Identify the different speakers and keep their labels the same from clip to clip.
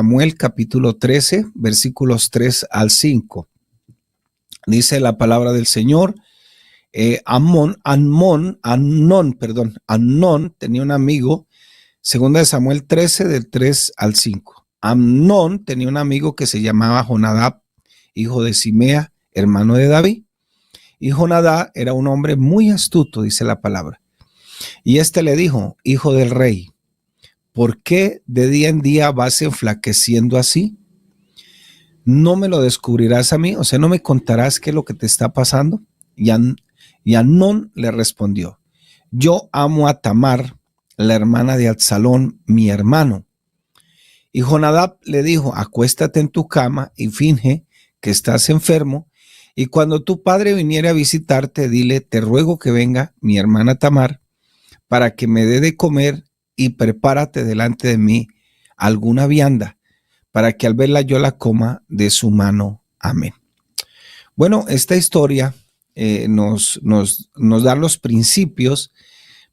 Speaker 1: Samuel capítulo 13, versículos 3 al 5. Dice la palabra del Señor, Amnón tenía un amigo, segunda de Samuel 13, del 3 al 5. Amnón tenía un amigo que se llamaba Jonadab, hijo de Simea, hermano de David. Y Jonadab era un hombre muy astuto, dice la palabra. Y este le dijo, hijo del rey, ¿por qué de día en día vas enflaqueciendo así? ¿No me lo descubrirás a mí? O sea, ¿no me contarás qué es lo que te está pasando? Y Amnón le respondió, yo amo a Tamar, la hermana de Absalón, mi hermano. Y Jonadab le dijo, acuéstate en tu cama y finge que estás enfermo, y cuando tu padre viniere a visitarte, dile, te ruego que venga mi hermana Tamar, para que me dé de comer, y prepárate delante de mí alguna vianda, para que al verla yo la coma de su mano. Amén. Bueno, esta historia nos da los principios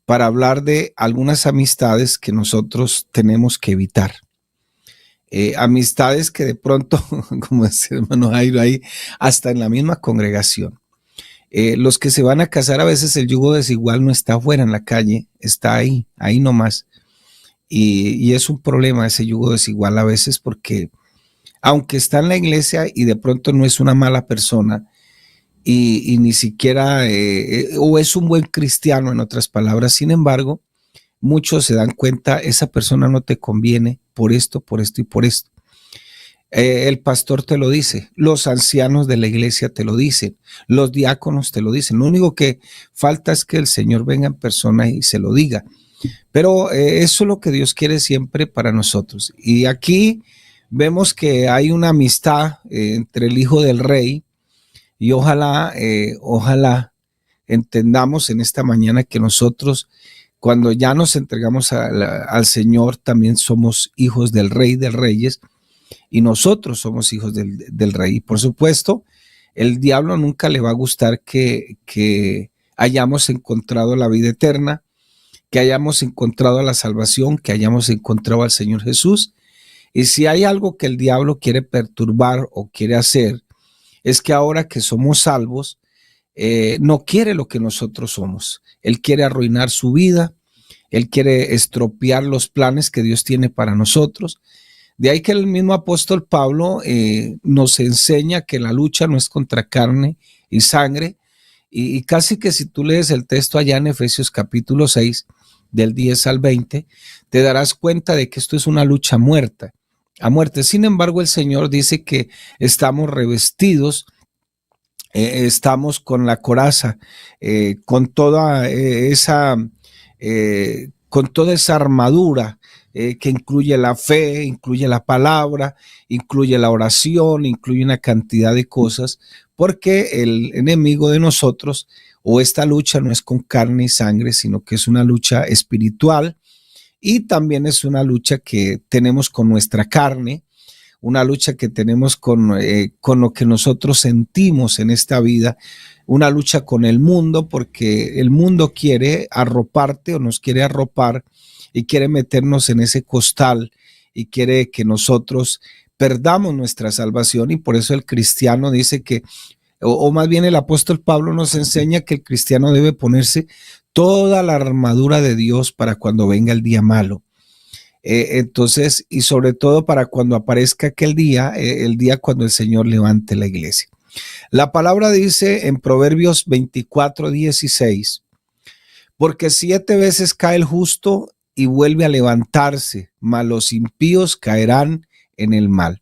Speaker 1: para hablar de algunas amistades que nosotros tenemos que evitar. Amistades que de pronto, como dice el hermano Jairo ahí, hasta en la misma congregación. Los que se van a casar, a veces el yugo desigual no está afuera en la calle, está ahí nomás. Y es un problema ese yugo desigual a veces, porque aunque está en la iglesia y de pronto no es una mala persona y ni siquiera, o es un buen cristiano en otras palabras, sin embargo, muchos se dan cuenta, esa persona no te conviene por esto y por esto. El pastor te lo dice, los ancianos de la iglesia te lo dicen, los diáconos te lo dicen. Lo único que falta es que el Señor venga en persona y se lo diga. Pero eso es lo que Dios quiere siempre para nosotros. Y aquí vemos que hay una amistad entre el hijo del rey y ojalá entendamos en esta mañana que nosotros, cuando ya nos entregamos al Señor, también somos hijos del Rey de Reyes y nosotros somos hijos del Rey. Y por supuesto, el diablo nunca le va a gustar que hayamos encontrado la vida eterna, que hayamos encontrado la salvación, que hayamos encontrado al Señor Jesús. Y si hay algo que el diablo quiere perturbar o quiere hacer, es que ahora que somos salvos, no quiere lo que nosotros somos. Él quiere arruinar su vida, él quiere estropear los planes que Dios tiene para nosotros. De ahí que el mismo apóstol Pablo nos enseña que la lucha no es contra carne y sangre, y casi que si tú lees el texto allá en Efesios capítulo 6, del 10 al 20, te darás cuenta de que esto es una lucha a muerte. Sin embargo, el Señor dice que estamos revestidos, estamos con la coraza, con toda esa armadura que incluye la fe, incluye la palabra, incluye la oración, incluye una cantidad de cosas, porque el enemigo de nosotros, o esta lucha, no es con carne y sangre, sino que es una lucha espiritual, y también es una lucha que tenemos con nuestra carne, una lucha que tenemos con lo que nosotros sentimos en esta vida, una lucha con el mundo, porque el mundo quiere arroparte o nos quiere arropar y quiere meternos en ese costal y quiere que nosotros perdamos nuestra salvación. Y por eso el cristiano dice que, o más bien el apóstol Pablo nos enseña que el cristiano debe ponerse toda la armadura de Dios para cuando venga el día malo. Entonces, y sobre todo para cuando aparezca aquel día, el día cuando el Señor levante la iglesia. La palabra dice en Proverbios 24:16, porque 7 veces cae el justo y vuelve a levantarse, mas los impíos caerán en el mal.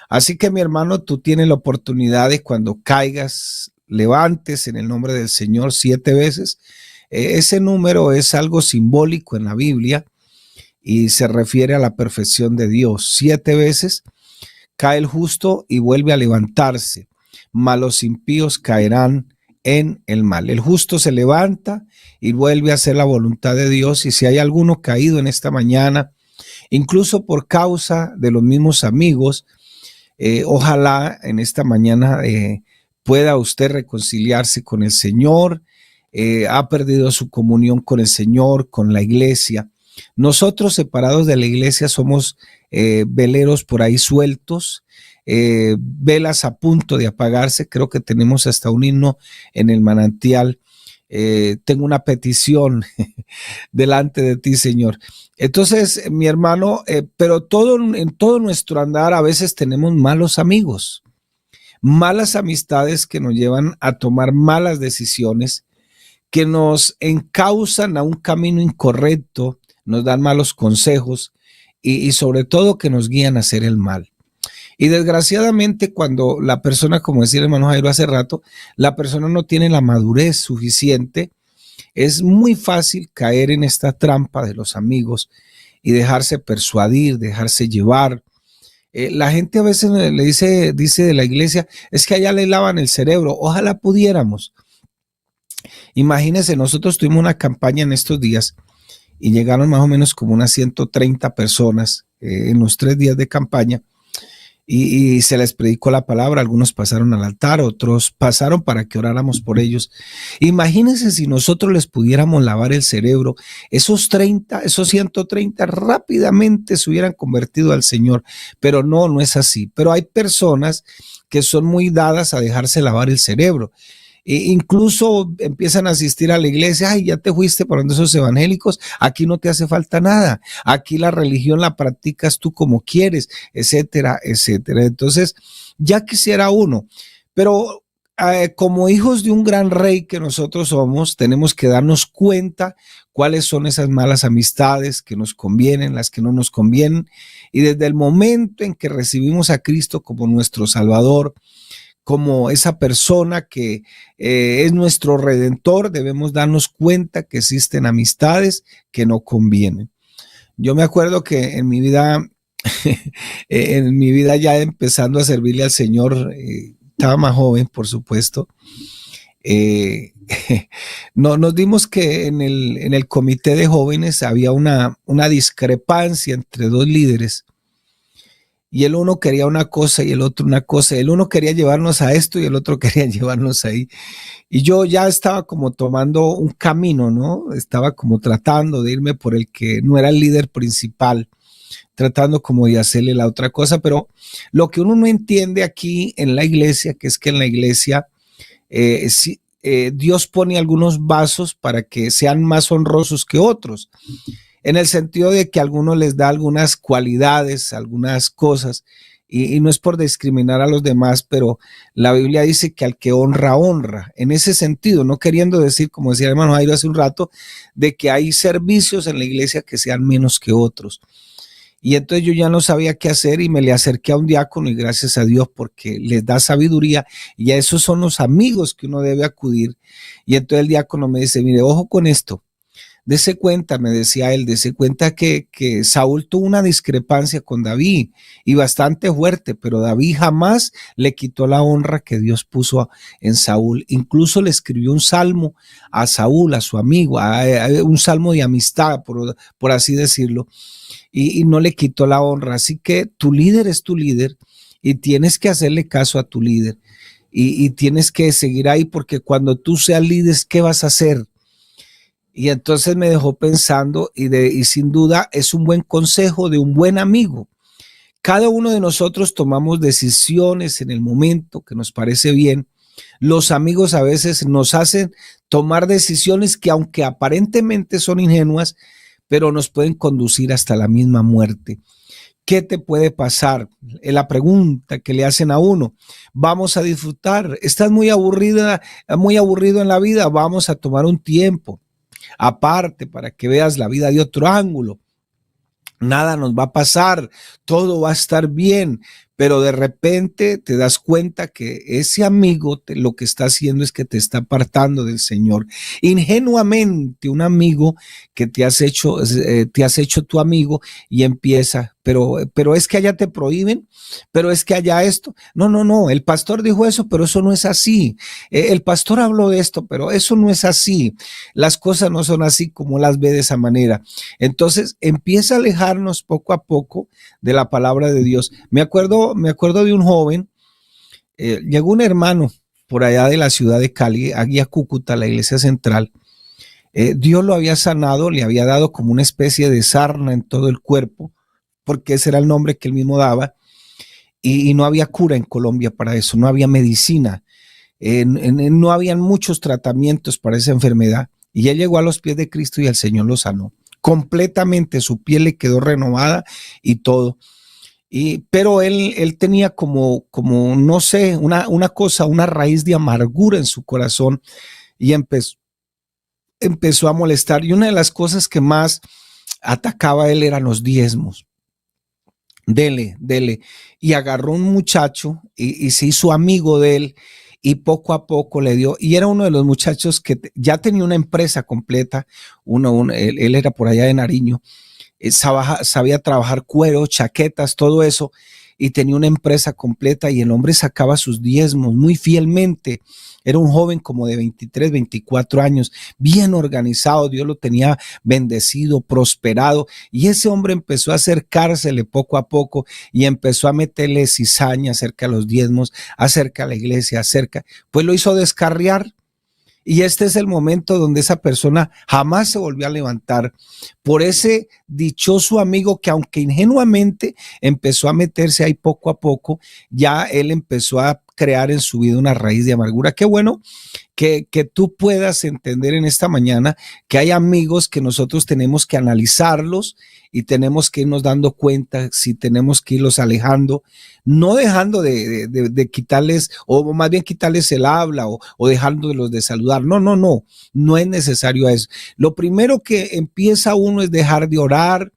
Speaker 1: Así que, mi hermano, tú tienes la oportunidad de, cuando caigas, levantes en el nombre del Señor 7 veces. Ese número es algo simbólico en la Biblia y se refiere a la perfección de Dios. 7 veces cae el justo y vuelve a levantarse, mas los impíos caerán en el mal. El justo se levanta y vuelve a hacer la voluntad de Dios. Y si hay alguno caído en esta mañana, incluso por causa de los mismos amigos, ojalá en esta mañana pueda usted reconciliarse con el Señor. Ha perdido su comunión con el Señor, con la iglesia. Nosotros separados de la iglesia somos veleros por ahí sueltos, velas a punto de apagarse. Creo que tenemos hasta un himno en el manantial. Tengo una petición delante de ti, Señor. Entonces, mi hermano, pero en todo nuestro andar a veces tenemos malos amigos, malas amistades que nos llevan a tomar malas decisiones, que nos encausan a un camino incorrecto, nos dan malos consejos y sobre todo que nos guían a hacer el mal. Y desgraciadamente cuando la persona, como decía el hermano Jairo hace rato, la persona no tiene la madurez suficiente, es muy fácil caer en esta trampa de los amigos y dejarse persuadir, dejarse llevar. La gente a veces le dice de la iglesia, es que allá le lavan el cerebro, ojalá pudiéramos. Imagínense, nosotros tuvimos una campaña en estos días y llegaron más o menos como unas 130 personas en los 3 días de campaña y se les predicó la palabra. Algunos pasaron al altar, otros pasaron para que oráramos por ellos. Imagínense si nosotros les pudiéramos lavar el cerebro, esos 130 rápidamente se hubieran convertido al Señor, pero no es así. Pero hay personas que son muy dadas a dejarse lavar el cerebro. Incluso empiezan a asistir a la iglesia, ay, ya te fuiste por donde esos evangélicos, aquí no te hace falta nada, aquí la religión la practicas tú como quieres, etcétera, etcétera. Entonces, ya quisiera uno, pero como hijos de un gran rey que nosotros somos, tenemos que darnos cuenta cuáles son esas malas amistades que nos convienen, las que no nos convienen, y desde el momento en que recibimos a Cristo como nuestro Salvador, como esa persona que es nuestro redentor, debemos darnos cuenta que existen amistades que no convienen. Yo me acuerdo que en mi vida, ya empezando a servirle al Señor, estaba más joven, por supuesto. Nos dimos que en el comité de jóvenes había una discrepancia entre 2 líderes. Y el uno quería una cosa y el otro una cosa. El uno quería llevarnos a esto y el otro quería llevarnos ahí. Y yo ya estaba como tomando un camino, ¿no? Estaba como tratando de irme por el que no era el líder principal, tratando como de hacerle la otra cosa. Pero lo que uno no entiende aquí en la iglesia, que es que en la iglesia Dios pone algunos vasos para que sean más honrosos que otros, en el sentido de que a algunos les da algunas cualidades, algunas cosas, y no es por discriminar a los demás, pero la Biblia dice que al que honra, honra. En ese sentido, no queriendo decir, como decía el hermano Jairo hace un rato, de que hay servicios en la iglesia que sean menos que otros. Y entonces yo ya no sabía qué hacer y me le acerqué a un diácono y gracias a Dios porque les da sabiduría y a esos son los amigos que uno debe acudir. Y entonces el diácono me dice, mire, ojo con esto. Dese cuenta, me decía él, dese cuenta que Saúl tuvo una discrepancia con David y bastante fuerte, pero David jamás le quitó la honra que Dios puso en Saúl. Incluso le escribió un salmo a Saúl, a su amigo, un salmo de amistad, por así decirlo, y no le quitó la honra. Así que tu líder es tu líder y tienes que hacerle caso a tu líder y tienes que seguir ahí porque cuando tú seas líder, ¿qué vas a hacer? Y entonces me dejó pensando y sin duda es un buen consejo de un buen amigo. Cada uno de nosotros tomamos decisiones en el momento que nos parece bien. Los amigos a veces nos hacen tomar decisiones que aunque aparentemente son ingenuas, pero nos pueden conducir hasta la misma muerte. ¿Qué te puede pasar? Es la pregunta que le hacen a uno. Vamos a disfrutar. Estás muy aburrido en la vida. Vamos a tomar un tiempo aparte para que veas la vida de otro ángulo. Nada nos va a pasar, todo va a estar bien, pero de repente te das cuenta que ese amigo lo que está haciendo es que te está apartando del Señor. Ingenuamente un amigo que te has hecho tu amigo y empieza, pero es que allá te prohíben, pero es que allá esto. No, el pastor dijo eso, pero eso no es así. El pastor habló de esto, pero eso no es así. Las cosas no son así como las ve de esa manera. Entonces empieza a alejarnos poco a poco de la palabra de Dios. Me acuerdo de un joven, llegó un hermano por allá de la ciudad de Cali, aquí a Cúcuta, la iglesia central. Dios lo había sanado, le había dado como una especie de sarna en todo el cuerpo, porque ese era el nombre que él mismo daba, y no había cura en Colombia para eso, no había medicina, no habían muchos tratamientos para esa enfermedad, y él llegó a los pies de Cristo y el Señor lo sanó completamente, su piel le quedó renovada y todo. Pero él tenía como, no sé, una cosa, una raíz de amargura en su corazón, y empezó a molestar. Y una de las cosas que más atacaba a él eran los diezmos. Dele. Y agarró un muchacho y se hizo amigo de él, y poco a poco le dio, y era uno de los muchachos que ya tenía una empresa completa. Él era por allá de Nariño, sabía trabajar cuero, chaquetas, todo eso, y tenía una empresa completa, y el hombre sacaba sus diezmos muy fielmente. Era un joven como de 23, 24 años, bien organizado, Dios lo tenía bendecido, prosperado, y ese hombre empezó a acercársele poco a poco y empezó a meterle cizaña acerca de los diezmos, acerca de la iglesia, pues lo hizo descarriar. Y este es el momento donde esa persona jamás se volvió a levantar por ese dichoso amigo que, aunque ingenuamente empezó a meterse ahí poco a poco, ya él empezó a crear en su vida una raíz de amargura. Qué bueno que tú puedas entender en esta mañana que hay amigos que nosotros tenemos que analizarlos y tenemos que irnos dando cuenta si tenemos que irlos alejando, no dejando de quitarles, o más bien quitarles el habla, o dejándolos de saludar. No es necesario eso. Lo primero que empieza uno es dejar de orar,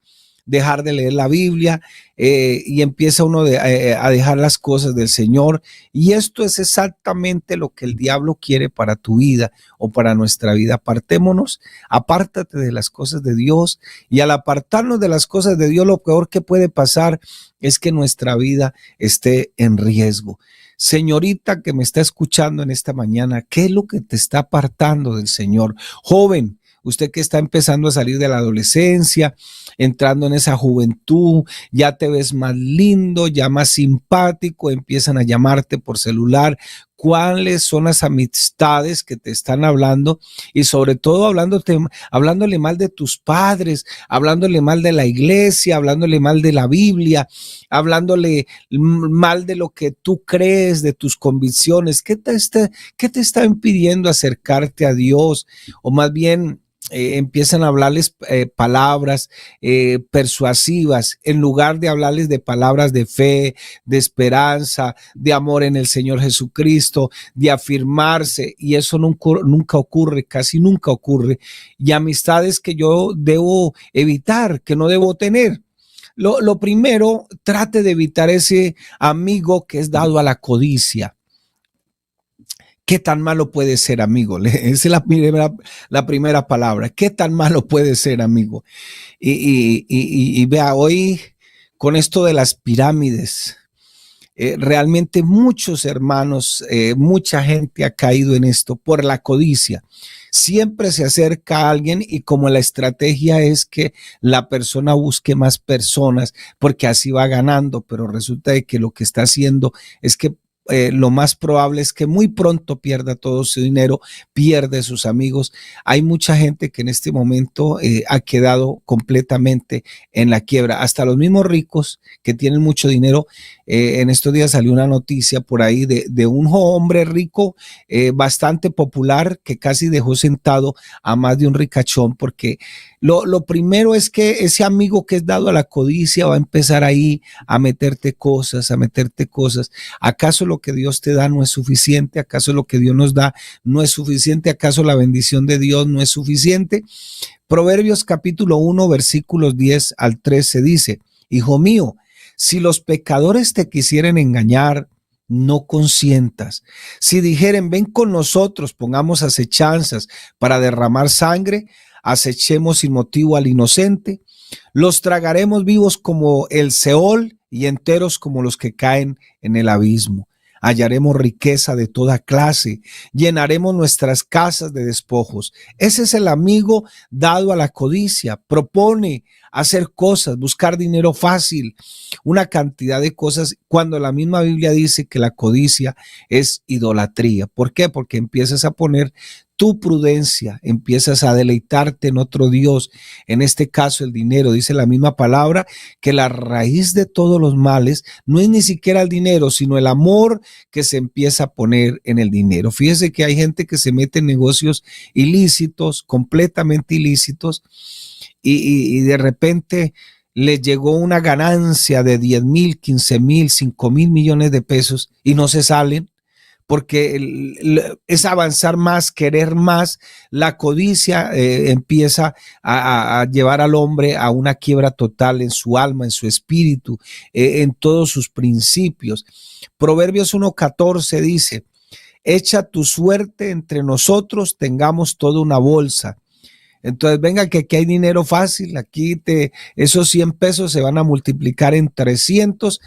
Speaker 1: dejar de leer la Biblia, y empieza uno a dejar las cosas del Señor. Y esto es exactamente lo que el diablo quiere para tu vida o para nuestra vida. Apartémonos, apártate de las cosas de Dios, y al apartarnos de las cosas de Dios, lo peor que puede pasar es que nuestra vida esté en riesgo. Señorita que me está escuchando en esta mañana, ¿qué es lo que te está apartando del Señor? Joven, usted que está empezando a salir de la adolescencia, entrando en esa juventud, ya te ves más lindo, ya más simpático, empiezan a llamarte por celular. ¿Cuáles son las amistades que te están hablando? Y sobre todo hablándole mal de tus padres, hablándole mal de la iglesia, hablándole mal de la Biblia, hablándole mal de lo que tú crees, de tus convicciones. ¿Qué te está impidiendo acercarte a Dios? O más bien, empiezan a hablarles palabras persuasivas, en lugar de hablarles de palabras de fe, de esperanza, de amor en el Señor Jesucristo, de afirmarse. Y eso nunca ocurre, casi nunca ocurre. Y amistades que yo debo evitar, que no debo tener. Lo primero, trate de evitar ese amigo que es dado a la codicia. ¿Qué tan malo puede ser, amigo? Esa es la primera palabra. ¿Qué tan malo puede ser, amigo? Y vea, hoy con esto de las pirámides, realmente muchos hermanos, mucha gente ha caído en esto por la codicia. Siempre se acerca a alguien, y como la estrategia es que la persona busque más personas porque así va ganando, pero resulta de que lo que está haciendo es que lo más probable es que muy pronto pierda todo su dinero, pierde sus amigos. Hay mucha gente que en este momento ha quedado completamente en la quiebra. Hasta los mismos ricos que tienen mucho dinero. En estos días salió una noticia por ahí de un hombre rico, bastante popular, que casi dejó sentado a más de un ricachón, porque lo primero es que ese amigo que es dado a la codicia va a empezar ahí a meterte cosas, ¿Acaso lo que Dios te da no es suficiente? ¿Acaso lo que Dios nos da no es suficiente? ¿Acaso la bendición de Dios no es suficiente? Proverbios capítulo 1, versículos 10 al 13 dice: Hijo mío, si los pecadores te quisieren engañar, no consientas. Si dijeren, ven con nosotros, pongamos acechanzas para derramar sangre, acechemos sin motivo al inocente, los tragaremos vivos como el Seol y enteros como los que caen en el abismo. Hallaremos riqueza de toda clase, llenaremos nuestras casas de despojos. Ese es el amigo dado a la codicia. Propone hacer cosas, buscar dinero fácil, una cantidad de cosas, cuando la misma Biblia dice que la codicia es idolatría. ¿Por qué? Porque empiezas a poner tu prudencia, empiezas a deleitarte en otro Dios, en este caso el dinero. Dice la misma palabra que la raíz de todos los males no es ni siquiera el dinero, sino el amor que se empieza a poner en el dinero. Fíjese que hay gente que se mete en negocios ilícitos, completamente ilícitos, y de repente les llegó una ganancia de 10,000, 15,000, 5,000 millones de pesos y no se salen, porque es avanzar más, querer más. La codicia empieza a llevar al hombre a una quiebra total en su alma, en su espíritu, en todos sus principios. Proverbios 1:14 dice: echa tu suerte entre nosotros, tengamos toda una bolsa. Entonces, venga, que aquí hay dinero fácil, esos 100 pesos se van a multiplicar en 300,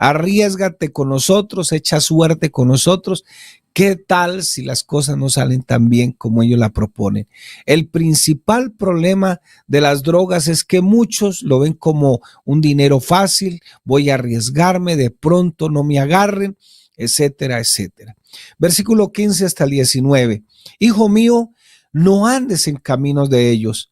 Speaker 1: arriésgate con nosotros, echa suerte con nosotros. ¿Qué tal si las cosas no salen tan bien como ellos la proponen? El principal problema de las drogas es que muchos lo ven como un dinero fácil, voy a arriesgarme, de pronto no me agarren, etcétera, etcétera. Versículo 15 hasta el 19. Hijo mío, no andes en caminos de ellos,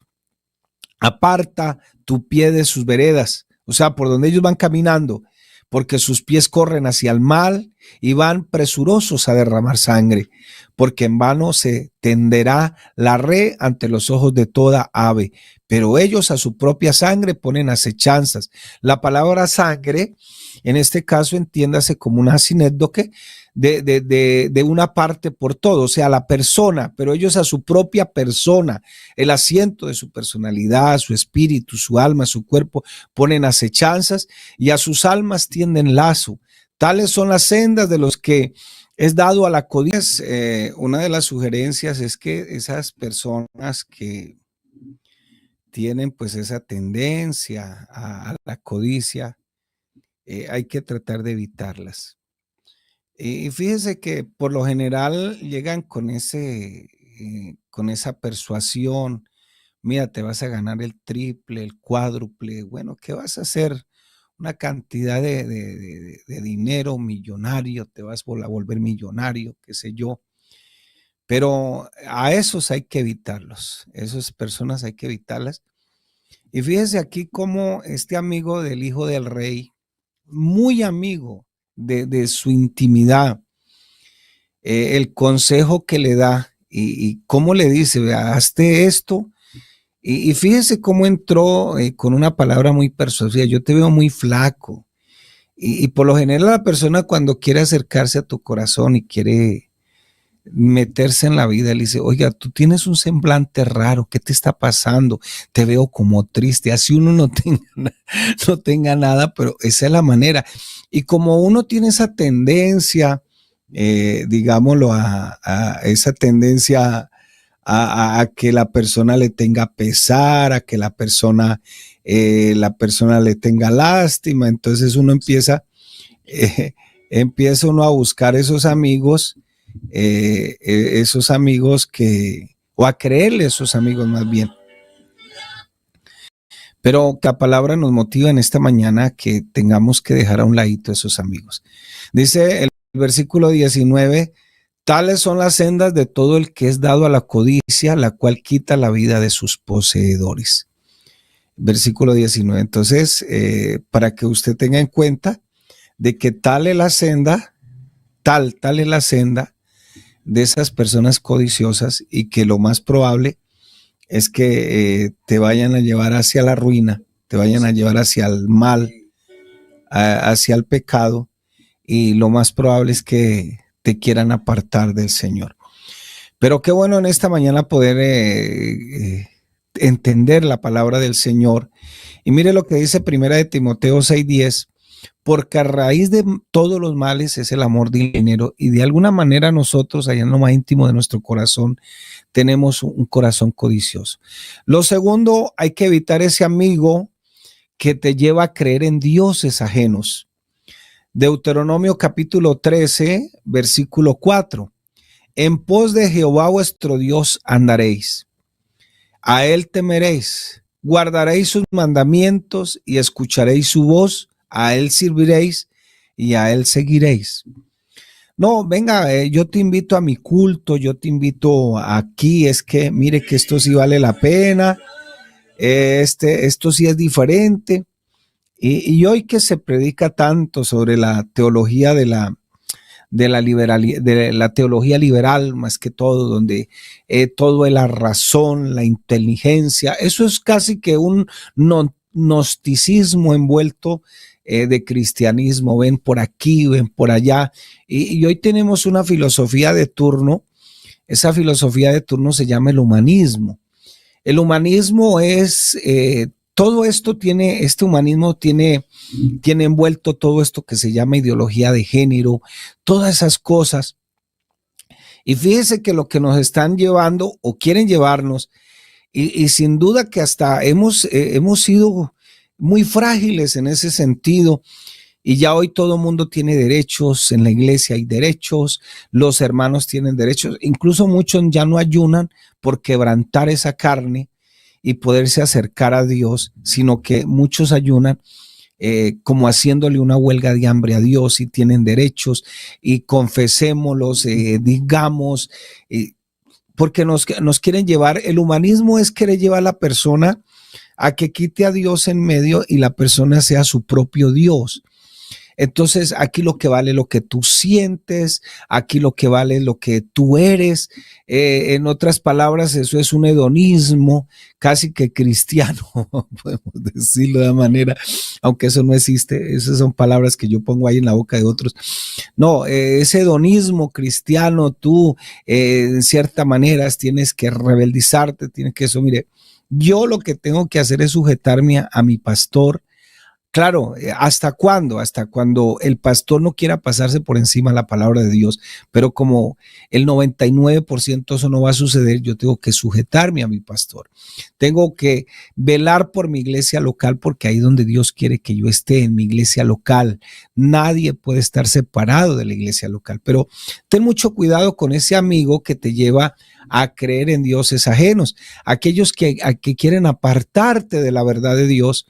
Speaker 1: aparta tu pie de sus veredas, o sea, por donde ellos van caminando, porque sus pies corren hacia el mal y van presurosos a derramar sangre, porque en vano se tenderá la red ante los ojos de toda ave, pero ellos a su propia sangre ponen acechanzas. La palabra sangre, en este caso, entiéndase como una sinécdoque de una parte por todo, o sea, la persona, pero ellos a su propia persona, el asiento de su personalidad, su espíritu, su alma, su cuerpo, ponen acechanzas, y a sus almas tienden lazo. Tales son las sendas de los que es dado a la codicia. Una de las sugerencias es que esas personas que tienen pues esa tendencia a la codicia, hay que tratar de evitarlas. Y fíjese que por lo general llegan con esa persuasión: mira, te vas a ganar el triple, el cuádruple, bueno, ¿qué vas a hacer? Una cantidad de dinero millonario, te vas a volver millonario, qué sé yo. Pero a esos hay que evitarlos, esas personas hay que evitarlas. Y fíjese aquí cómo este amigo del hijo del rey, muy amigo de su intimidad, el consejo que le da y cómo le dice: vea, hazte esto. Y fíjese cómo entró con una palabra muy persuasiva: yo te veo muy flaco. Y por lo general la persona, cuando quiere acercarse a tu corazón y quiere meterse en la vida, le dice: oiga, tú tienes un semblante raro, ¿qué te está pasando? Te veo como triste. Así uno no tenga nada, pero esa es la manera. Y como uno tiene esa tendencia, digámoslo, a esa tendencia a que la persona le tenga pesar, a que la persona le tenga lástima, entonces uno empieza uno a buscar esos amigos o a creerle a esos amigos más bien. Pero la palabra nos motiva en esta mañana que tengamos que dejar a un ladito esos amigos. Dice el versículo 19: tales son las sendas de todo el que es dado a la codicia, la cual quita la vida de sus poseedores. Versículo 19. Entonces, para que usted tenga en cuenta de que tal es la senda de esas personas codiciosas, y que lo más probable es que te vayan a llevar hacia la ruina, te vayan a llevar hacia el mal, hacia el pecado, y lo más probable es que te quieran apartar del Señor. Pero qué bueno en esta mañana poder entender la palabra del Señor. Y mire lo que dice Primera de Timoteo 6:10: porque a raíz de todos los males es el amor del dinero, y de alguna manera nosotros, allá en lo más íntimo de nuestro corazón, tenemos un corazón codicioso. Lo segundo, hay que evitar ese amigo que te lleva a creer en dioses ajenos. Deuteronomio capítulo 13, versículo 4: en pos de Jehová vuestro Dios andaréis, a él temeréis, guardaréis sus mandamientos y escucharéis su voz, a él serviréis y a él seguiréis. No, venga, yo te invito a mi culto, yo te invito aquí, es que mire que esto sí vale la pena, esto sí es diferente. Y hoy que se predica tanto sobre la teología de la teología liberal, más que todo, donde todo es la razón, la inteligencia, eso es casi que un gnosticismo envuelto de cristianismo, ven por aquí, ven por allá, y hoy tenemos una filosofía de turno. Esa filosofía de turno se llama el humanismo. El humanismo es, todo esto tiene, este humanismo tiene envuelto todo esto que se llama ideología de género, todas esas cosas. Y fíjese que lo que nos están llevando o quieren llevarnos, y sin duda que hasta hemos sido muy frágiles en ese sentido, y ya hoy todo el mundo tiene derechos, en la iglesia hay derechos, los hermanos tienen derechos, incluso muchos ya no ayunan por quebrantar esa carne y poderse acercar a Dios, sino que muchos ayunan como haciéndole una huelga de hambre a Dios y tienen derechos y confesémoslos, digamos, porque nos quieren llevar, el humanismo es querer llevar a la persona a que quite a Dios en medio y la persona sea su propio Dios. Entonces aquí lo que vale es lo que tú sientes, aquí lo que vale es lo que tú eres. En otras palabras, eso es un hedonismo casi que cristiano, podemos decirlo de manera, aunque eso no existe, esas son palabras que yo pongo ahí en la boca de otros. No, ese hedonismo cristiano, tú en cierta manera tienes que rebeldizarte, tienes que eso, mire, yo lo que tengo que hacer es sujetarme a mi pastor. Claro, ¿hasta cuándo? Hasta cuando el pastor no quiera pasarse por encima de la palabra de Dios, pero como el 99% eso no va a suceder, yo tengo que sujetarme a mi pastor. Tengo que velar por mi iglesia local porque ahí es donde Dios quiere que yo esté, en mi iglesia local. Nadie puede estar separado de la iglesia local, pero ten mucho cuidado con ese amigo que te lleva a creer en dioses ajenos, aquellos que quieren apartarte de la verdad de Dios.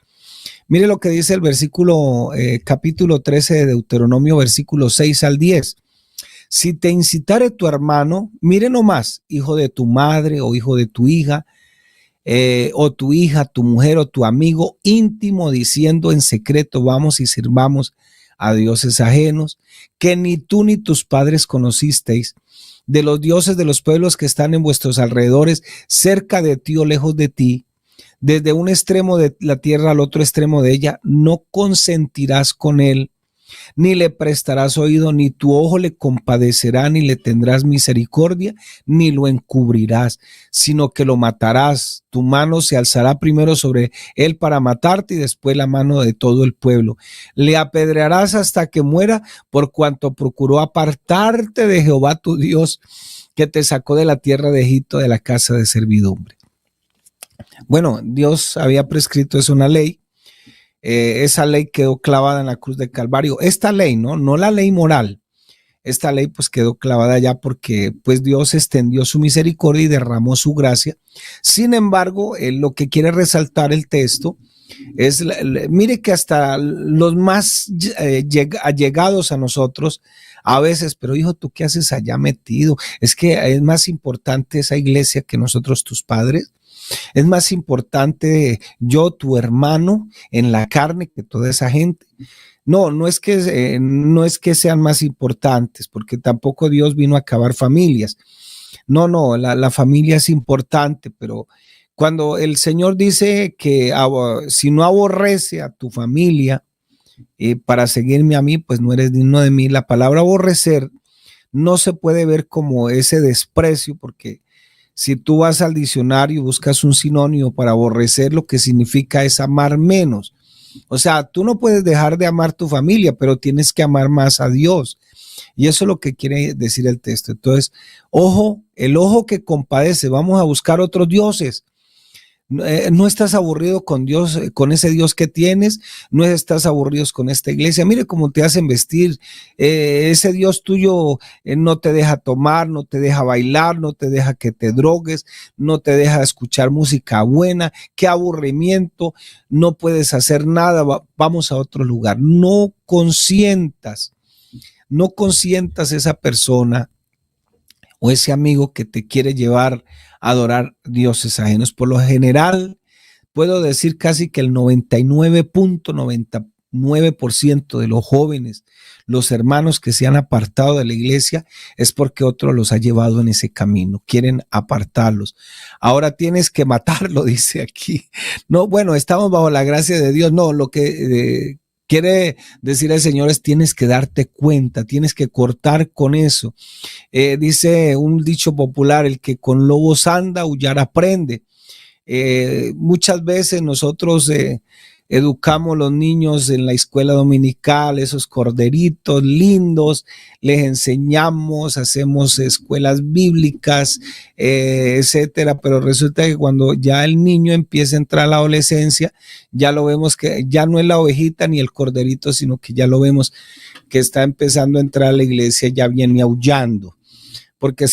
Speaker 1: Mire lo que dice el versículo, capítulo 13 de Deuteronomio, versículo 6 al 10. Si te incitare tu hermano, mire nomás, hijo de tu madre o hijo de tu hija, o tu hija, tu mujer o tu amigo íntimo, diciendo en secreto, vamos y sirvamos a dioses ajenos, que ni tú ni tus padres conocisteis, de los dioses de los pueblos que están en vuestros alrededores, cerca de ti o lejos de ti, desde un extremo de la tierra al otro extremo de ella, no consentirás con él, ni le prestarás oído, ni tu ojo le compadecerá, ni le tendrás misericordia, ni lo encubrirás, sino que lo matarás. Tu mano se alzará primero sobre él para matarte y después la mano de todo el pueblo. Le apedrearás hasta que muera, por cuanto procuró apartarte de Jehová tu Dios, que te sacó de la tierra de Egipto, de la casa de servidumbre. Bueno, Dios había prescrito es una ley. Esa ley quedó clavada en la cruz del Calvario. Esta ley, no la ley moral. Esta ley pues quedó clavada ya porque pues Dios extendió su misericordia y derramó su gracia. Sin embargo, lo que quiere resaltar el texto es, mire que hasta los más allegados a nosotros, a veces, pero hijo, ¿tú qué haces allá metido? Es que es más importante esa iglesia que nosotros, tus padres. Es más importante yo, tu hermano, en la carne que toda esa gente. No, no es que sean más importantes, porque tampoco Dios vino a acabar familias. No, la familia es importante, pero cuando el Señor dice que si no aborrece a tu familia para seguirme a mí, pues no eres digno de mí. La palabra aborrecer no se puede ver como ese desprecio, porque si tú vas al diccionario y buscas un sinónimo para aborrecer, lo que significa es amar menos. O sea, tú no puedes dejar de amar tu familia, pero tienes que amar más a Dios. Y eso es lo que quiere decir el texto. Entonces, ojo, el ojo que compadece, vamos a buscar otros dioses. No estás aburrido con Dios, con ese Dios que tienes, no estás aburrido con esta iglesia. Mire cómo te hacen vestir. Ese Dios tuyo no te deja tomar, no te deja bailar, no te deja que te drogues, no te deja escuchar música buena. Qué aburrimiento, no puedes hacer nada. Vamos a otro lugar. No consientas. no consientas esa persona o ese amigo que te quiere llevar a adorar dioses ajenos. Por lo general, puedo decir casi que el 99.99% de los jóvenes, los hermanos que se han apartado de la iglesia, es porque otro los ha llevado en ese camino, quieren apartarlos. Ahora tienes que matarlo, dice aquí. No, bueno, estamos bajo la gracia de Dios. No, lo que quiere decir el Señor es tienes que darte cuenta, tienes que cortar con eso. Dice un dicho popular, el que con lobos anda, aullar aprende. Muchas veces nosotros educamos a los niños en la escuela dominical, esos corderitos lindos, les enseñamos, hacemos escuelas bíblicas, etcétera, pero resulta que cuando ya el niño empieza a entrar a la adolescencia, ya lo vemos que ya no es la ovejita ni el corderito, sino que ya lo vemos que está empezando a entrar a la iglesia, ya viene aullando. Porque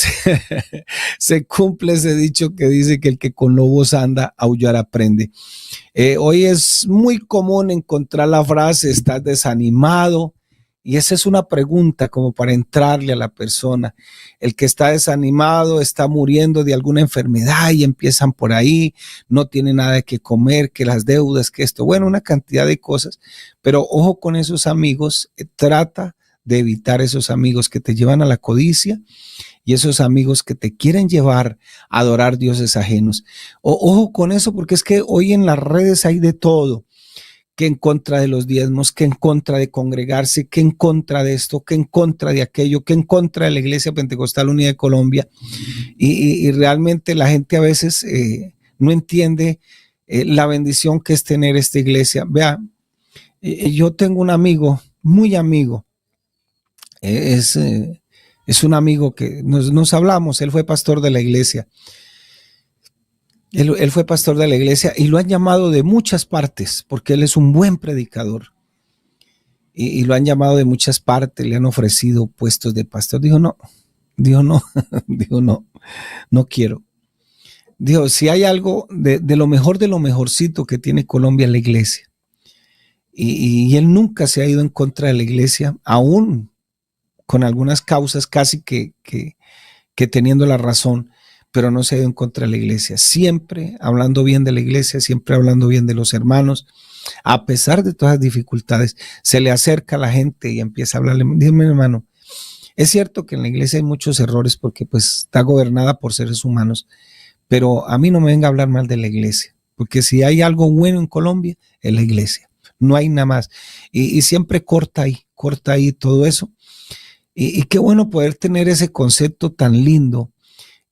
Speaker 1: se cumple ese dicho que dice que el que con lobos anda, aullar aprende. Hoy es muy común encontrar la frase, estás desanimado, y esa es una pregunta como para entrarle a la persona. El que está desanimado está muriendo de alguna enfermedad y empiezan por ahí, no tiene nada que comer, que las deudas, que esto, bueno, una cantidad de cosas, pero ojo con esos amigos, trata de evitar esos amigos que te llevan a la codicia y esos amigos que te quieren llevar a adorar dioses ajenos. Ojo con eso, porque es que hoy en las redes hay de todo, que en contra de los diezmos, que en contra de congregarse, que en contra de esto, que en contra de aquello, que en contra de la Iglesia Pentecostal Unida de Colombia. Y realmente la gente a veces no entiende la bendición que es tener esta iglesia. Vea, yo tengo un amigo, muy amigo, es un amigo que nos hablamos, él fue pastor de la iglesia. Él fue pastor de la iglesia y lo han llamado de muchas partes porque él es un buen predicador. Y lo han llamado de muchas partes, le han ofrecido puestos de pastor. Dijo no, no quiero. Dijo, si hay algo de lo mejor de lo mejorcito que tiene Colombia, la iglesia. Y él nunca se ha ido en contra de la iglesia, aún con algunas causas casi que teniendo la razón, pero no se ha ido en contra de la iglesia, siempre hablando bien de la iglesia, siempre hablando bien de los hermanos, a pesar de todas las dificultades, se le acerca a la gente y empieza a hablarle, dime hermano, es cierto que en la iglesia hay muchos errores porque pues está gobernada por seres humanos, pero a mí no me venga a hablar mal de la iglesia, porque si hay algo bueno en Colombia, es la iglesia, no hay nada más, y siempre corta ahí todo eso. Y qué bueno poder tener ese concepto tan lindo.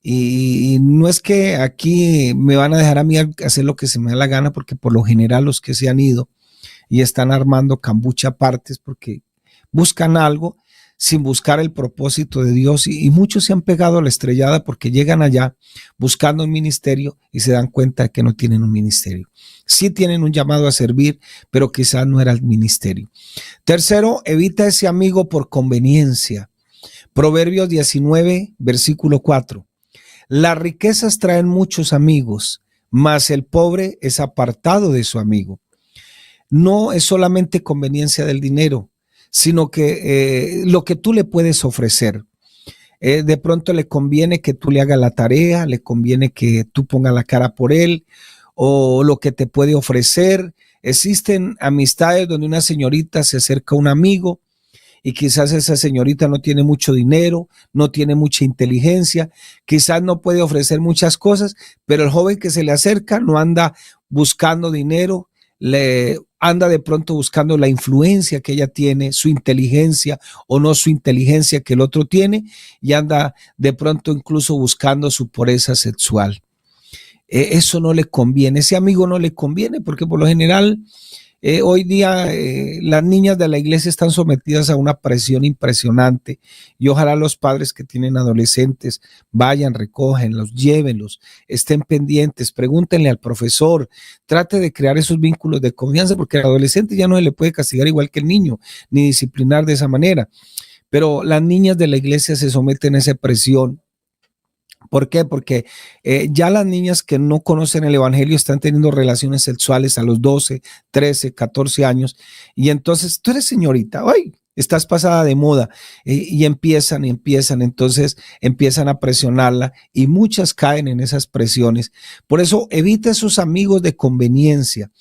Speaker 1: Y no es que aquí me van a dejar a mí hacer lo que se me da la gana, porque por lo general los que se han ido y están armando cambucha partes porque buscan algo sin buscar el propósito de Dios y muchos se han pegado a la estrellada porque llegan allá buscando un ministerio y se dan cuenta de que no tienen un ministerio. Sí tienen un llamado a servir, pero quizás no era el ministerio. Tercero, evita ese amigo por conveniencia. Proverbios 19, versículo 4. Las riquezas traen muchos amigos, mas el pobre es apartado de su amigo. No es solamente conveniencia del dinero, sino que lo que tú le puedes ofrecer. De pronto le conviene que tú le hagas la tarea, le conviene que tú pongas la cara por él, o lo que te puede ofrecer. Existen amistades donde una señorita se acerca a un amigo y quizás esa señorita no tiene mucho dinero, no tiene mucha inteligencia, quizás no puede ofrecer muchas cosas, pero el joven que se le acerca no anda buscando dinero, le anda de pronto buscando la influencia que ella tiene, su inteligencia o no su inteligencia que el otro tiene, y anda de pronto incluso buscando su pureza sexual. Eso no le conviene, ese amigo no le conviene, porque por lo general hoy día las niñas de la iglesia están sometidas a una presión impresionante y ojalá los padres que tienen adolescentes vayan, recógenlos, llévenlos, estén pendientes, pregúntenle al profesor, trate de crear esos vínculos de confianza, porque al adolescente ya no se le puede castigar igual que el niño, ni disciplinar de esa manera, pero las niñas de la iglesia se someten a esa presión. ¿Por qué? Porque ya las niñas que no conocen el evangelio están teniendo relaciones sexuales a los 12, 13, 14 años y entonces tú eres señorita, ¡ay! estás pasada de moda, y empiezan, entonces empiezan a presionarla y muchas caen en esas presiones. Por eso evita esos amigos de conveniencia.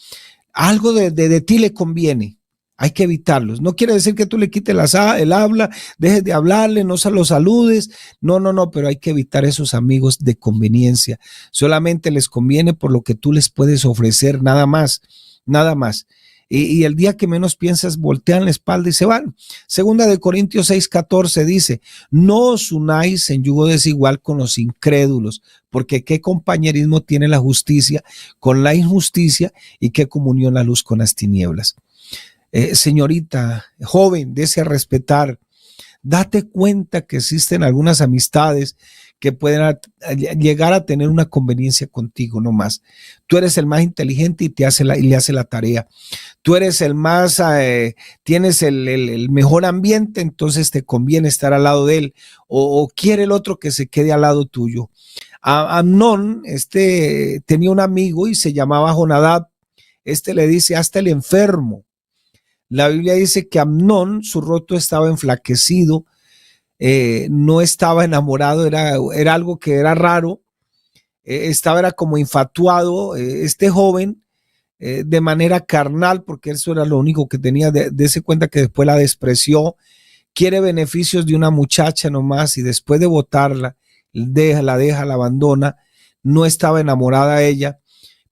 Speaker 1: Algo de ti le conviene. Hay que evitarlos. No quiere decir que tú le quites el habla, dejes de hablarle, no se los saludes. No, pero hay que evitar esos amigos de conveniencia. Solamente les conviene por lo que tú les puedes ofrecer, nada más, nada más. Y el día que menos piensas, voltean la espalda y se van. Segunda de Corintios 6:14 dice, no os unáis en yugo desigual con los incrédulos, porque qué compañerismo tiene la justicia con la injusticia y qué comunión la luz con las tinieblas. Señorita, joven, dése a respetar. Date cuenta que existen algunas amistades que pueden llegar a tener una conveniencia contigo, no más. Tú eres el más inteligente y le hace la tarea. Tú eres el más, tienes el mejor ambiente, entonces te conviene estar al lado de él, o quiere el otro que se quede al lado tuyo. Amnón, tenía un amigo y se llamaba Jonadab. Le dice, hasta el enfermo. La Biblia dice que Amnón, su rostro estaba enflaquecido, no estaba enamorado, era algo que era raro, era como infatuado, este joven, de manera carnal, porque eso era lo único que tenía. Dese cuenta que después la despreció, quiere beneficios de una muchacha nomás, y después de botarla, la abandona. No estaba enamorada ella,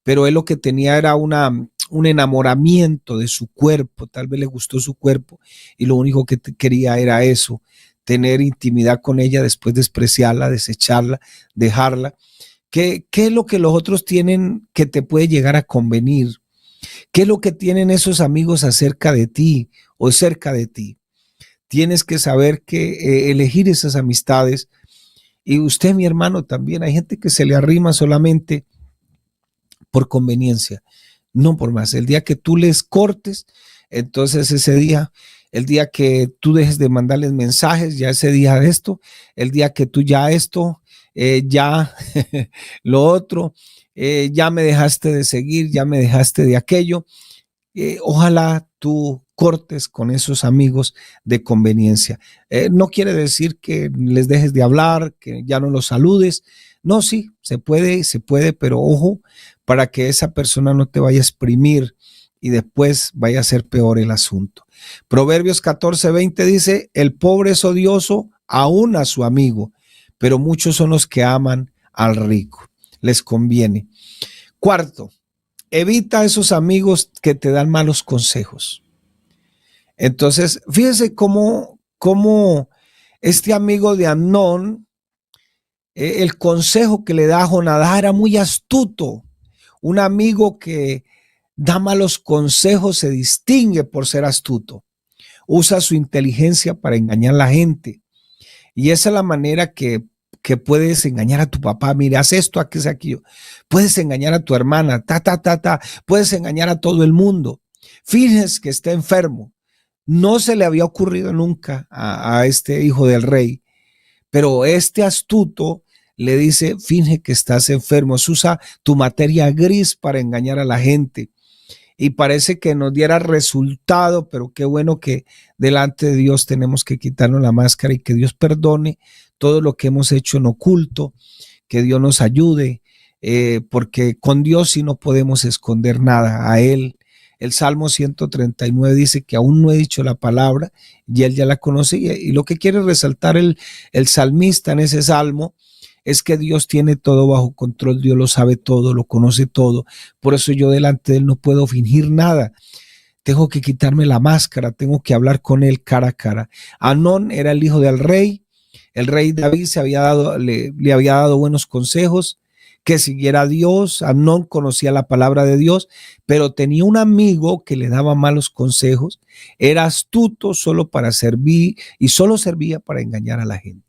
Speaker 1: pero él lo que tenía era un enamoramiento de su cuerpo. Tal vez le gustó su cuerpo y lo único que quería era eso, tener intimidad con ella, después despreciarla, desecharla, dejarla. ¿Qué es lo que los otros tienen que te puede llegar a convenir? ¿Qué es lo que tienen esos amigos acerca de ti o cerca de ti? Tienes que saber que elegir esas amistades. Y usted, mi hermano, también hay gente que se le arrima solamente por conveniencia, no por más. El día que tú les cortes, entonces ese día, el día que tú dejes de mandarles mensajes, ya ese día de esto, el día que tú ya esto, ya lo otro, ya me dejaste de seguir, ya me dejaste de aquello. Ojalá tú cortes con esos amigos de conveniencia. No quiere decir que les dejes de hablar, que ya no los saludes. No, sí, se puede, pero ojo, para que esa persona no te vaya a exprimir y después vaya a ser peor el asunto. Proverbios 14:20 dice, el pobre es odioso aún a su amigo, pero muchos son los que aman al rico. Les conviene. Cuarto, evita esos amigos que te dan malos consejos. Entonces, fíjese cómo este amigo de Amnón, el consejo que le da a Jonadab era muy astuto. Un amigo que da malos consejos se distingue por ser astuto. Usa su inteligencia para engañar a la gente. Y esa es la manera que puedes engañar a tu papá. Mira, haz esto, haz aquello. Puedes engañar a tu hermana, puedes engañar a todo el mundo. Finges que está enfermo. No se le había ocurrido nunca a este hijo del rey, pero este astuto le dice, finge que estás enfermo. Usa tu materia gris para engañar a la gente. Y parece que nos diera resultado, pero qué bueno que delante de Dios tenemos que quitarnos la máscara y que Dios perdone todo lo que hemos hecho en oculto, que Dios nos ayude, porque con Dios sí no podemos esconder nada a Él. El Salmo 139 dice que aún no he dicho la palabra y Él ya la conoce, y lo que quiere resaltar el salmista en ese salmo es que Dios tiene todo bajo control, Dios lo sabe todo, lo conoce todo. Por eso yo delante de Él no puedo fingir nada. Tengo que quitarme la máscara, tengo que hablar con Él cara a cara. Amnón era el hijo del rey. El rey David le había dado buenos consejos, que siguiera a Dios. Amnón conocía la palabra de Dios, pero tenía un amigo que le daba malos consejos. Era astuto solo para servir y solo servía para engañar a la gente.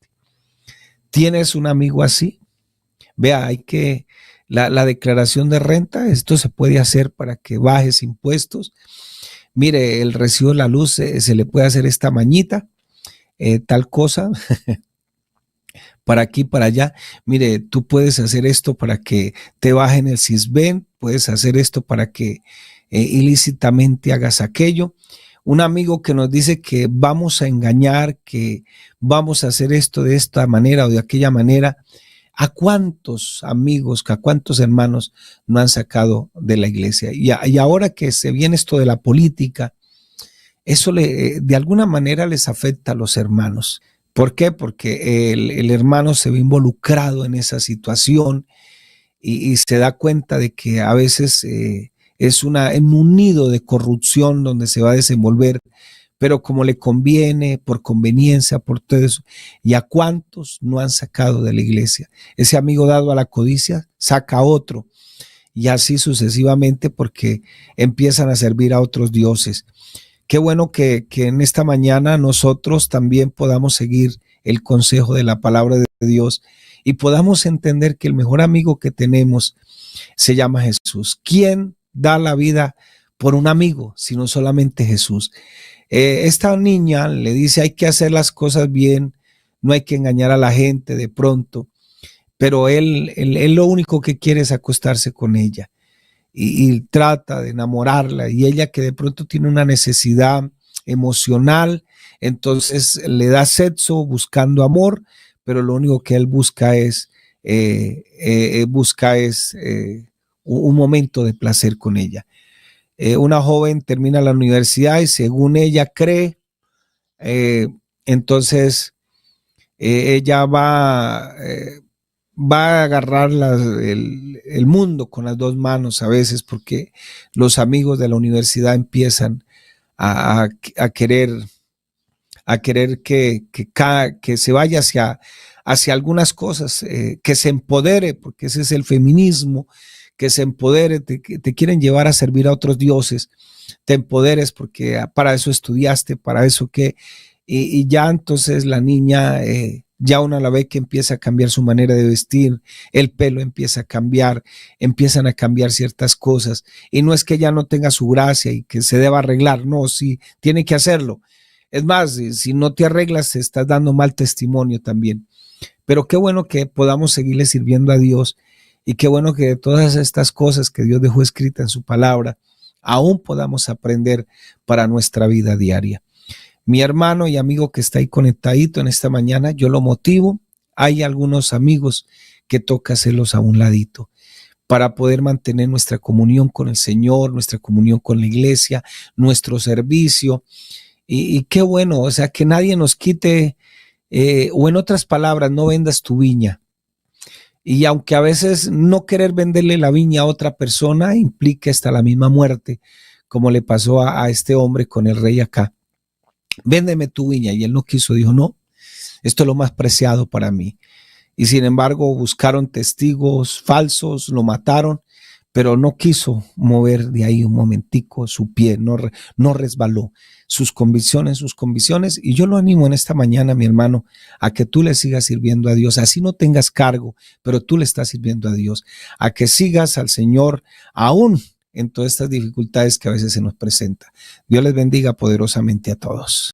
Speaker 1: ¿Tienes un amigo así? Vea, hay que, la declaración de renta, esto se puede hacer para que bajes impuestos. Mire, el recibo de la luz se le puede hacer esta mañita, tal cosa, para aquí, para allá. Mire, tú puedes hacer esto para que te bajen el Sisbén, puedes hacer esto para que ilícitamente hagas aquello. un amigo que nos dice que vamos a engañar, que vamos a hacer esto de esta manera o de aquella manera. ¿A cuántos amigos, a cuántos hermanos no han sacado de la iglesia? Y ahora que se viene esto de la política, eso de alguna manera les afecta a los hermanos. ¿Por qué? Porque el hermano se ve involucrado en esa situación y se da cuenta de que a veces es en un nido de corrupción donde se va a desenvolver, pero como le conviene, por conveniencia, por todo eso. ¿Y a cuántos no han sacado de la iglesia? Ese amigo dado a la codicia saca a otro, y así sucesivamente, porque empiezan a servir a otros dioses. Qué bueno que en esta mañana nosotros también podamos seguir el consejo de la palabra de Dios y podamos entender que el mejor amigo que tenemos se llama Jesús. ¿Quién da la vida por un amigo, sino solamente Jesús? Esta niña le dice, hay que hacer las cosas bien, no hay que engañar a la gente de pronto, pero él lo único que quiere es acostarse con ella y trata de enamorarla, y ella, que de pronto tiene una necesidad emocional, entonces le da sexo buscando amor, pero lo único que él busca es un momento de placer con ella. Una joven termina la universidad y según ella cree, entonces ella va a agarrar el mundo con las dos manos a veces, porque los amigos de la universidad empiezan a querer que se vaya hacia algunas cosas, que se empodere, porque ese es el feminismo, que se empodere, te quieren llevar a servir a otros dioses, te empoderes porque para eso estudiaste, para eso que, y ya entonces la niña, ya una la ve que empieza a cambiar su manera de vestir, el pelo empieza a cambiar, empiezan a cambiar ciertas cosas, y no es que ella no tenga su gracia y que se deba arreglar, no, sí, tiene que hacerlo. Es más, si no te arreglas, te estás dando mal testimonio también. Pero qué bueno que podamos seguirle sirviendo a Dios, y qué bueno que de todas estas cosas que Dios dejó escritas en su palabra, aún podamos aprender para nuestra vida diaria. Mi hermano y amigo que está ahí conectadito en esta mañana, yo lo motivo. Hay algunos amigos que toca hacerlos a un ladito para poder mantener nuestra comunión con el Señor, nuestra comunión con la iglesia, nuestro servicio. Y qué bueno, o sea, que nadie nos quite, o en otras palabras, no vendas tu viña. Y aunque a veces no querer venderle la viña a otra persona implica hasta la misma muerte, como le pasó a este hombre con el rey acá. Véndeme tu viña, y él no quiso, dijo, no, esto es lo más preciado para mí. Y sin embargo buscaron testigos falsos, lo mataron, pero no quiso mover de ahí un momentico su pie, no resbaló. Sus convicciones, y yo lo animo en esta mañana, mi hermano, a que tú le sigas sirviendo a Dios, así no tengas cargo, pero tú le estás sirviendo a Dios, a que sigas al Señor aún en todas estas dificultades que a veces se nos presentan. Dios les bendiga poderosamente a todos.